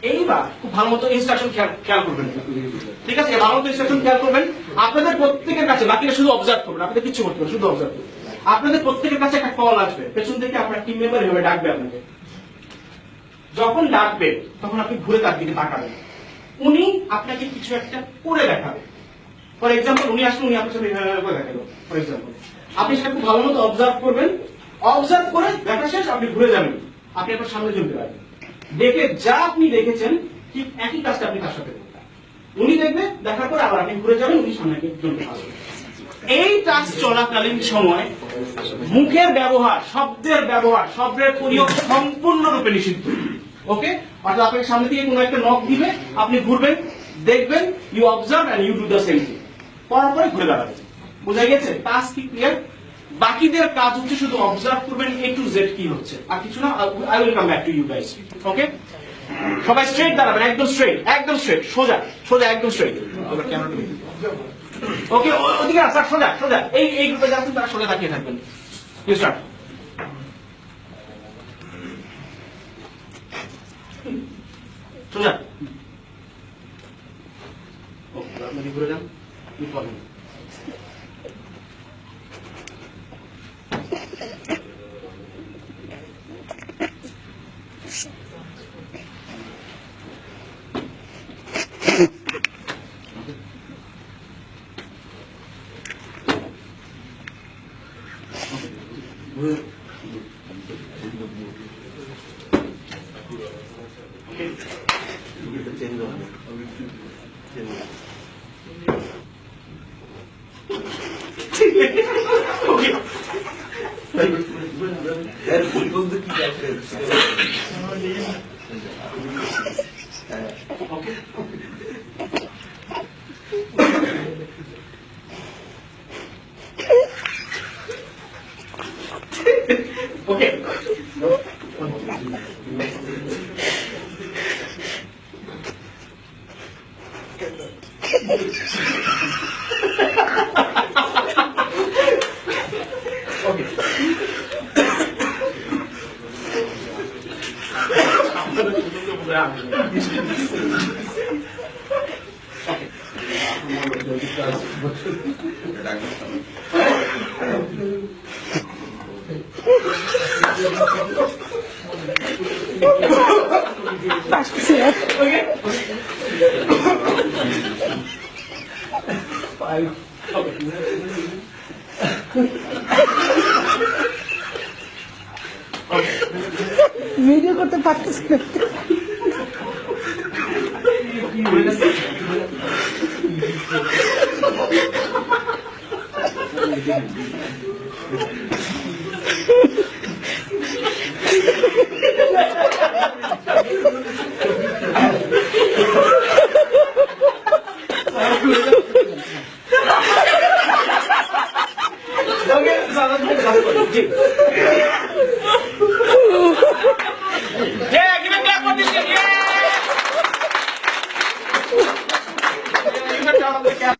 এইবার খুব ভালো মতো ইনস্ট্রাকশন খেয়াল করবেন, ঠিক আছে? ভালো মতো ইনস্ট্রাকশন খেয়াল করবেন। আপনাদের প্রত্যেকের কাছে, বাকিরা শুধু অবজার্ভ করবেন, আপনাদের কিছু করতে হবে, শুধু অবজার্ভ করবেন। আপনাদের প্রত্যেকের কাছে একটা কল আসবে, পেছন থেকে আপনার টিম মেম্বার এভাবে ডাকবে আপনাকে। যখন ডাকবে তখন আপনি ঘুরে তার দিকে তাকাবেন। উনি আপনাকে কিছু একটা করে দেখাবে। ফর এক্সাম্পল, উনি আসলে উনি আপনার সাথে এভাবে দেখালো, ফর এক্সাম্পল। আপনি সেটা খুব ভালো মতো অবজার্ভ করবেন। অবজার্ভ করে দেখা শেষ, আপনি ঘুরে যাবেন, আপনি আপনার সামনে চলতে পারবেন। দেখে যা আপনি দেখেছেন ঠিক একই কাজটা আপনি তার সাথে করবেন। উনি দেখবে, দেখার পরে আবার আপনি ঘুরে যাবেন, উনি সামনে চলতে পারবেন। এই টাস্ক চলাকালীন সময় মুখের ব্যবহার, শব্দের ব্যবহার, শব্দের প্রয়োগ সম্পূর্ণরূপে নিষিদ্ধ। ওকে? অর্থাৎ আপনাকে সামনে দিয়ে কোনো একটা নক দিবে, আপনি ঘুরবেন, দেখবেন, you observe and you do the same thing. পড়ার পরে ঘুরে দাঁড়াবেন। বোঝা গেছে? টাস্ক কি ক্লিয়ার? বাকিদের কাজ হচ্ছে শুধু অবজার্ভ করবেন এ টু জেড কি হচ্ছে, আর কিছু না। I will come back to you guys. Okay? সবাই স্ট্রেট দাঁড়াবেন, একদম স্ট্রেট, একদম স্ট্রেট, সোজা সোজা, একদম স্ট্রেট। ওকে, ওদিকে স্যার, সোজা সোজা। এই গ্রুপে যারা আছেন তারা সোজা তাকিয়ে থাকবেন। You start. সোজা। ওকে, আপনি ঘুরে যান, কি করবেন? Okay. ভিডিও করতে পারতেছি না। Yeah.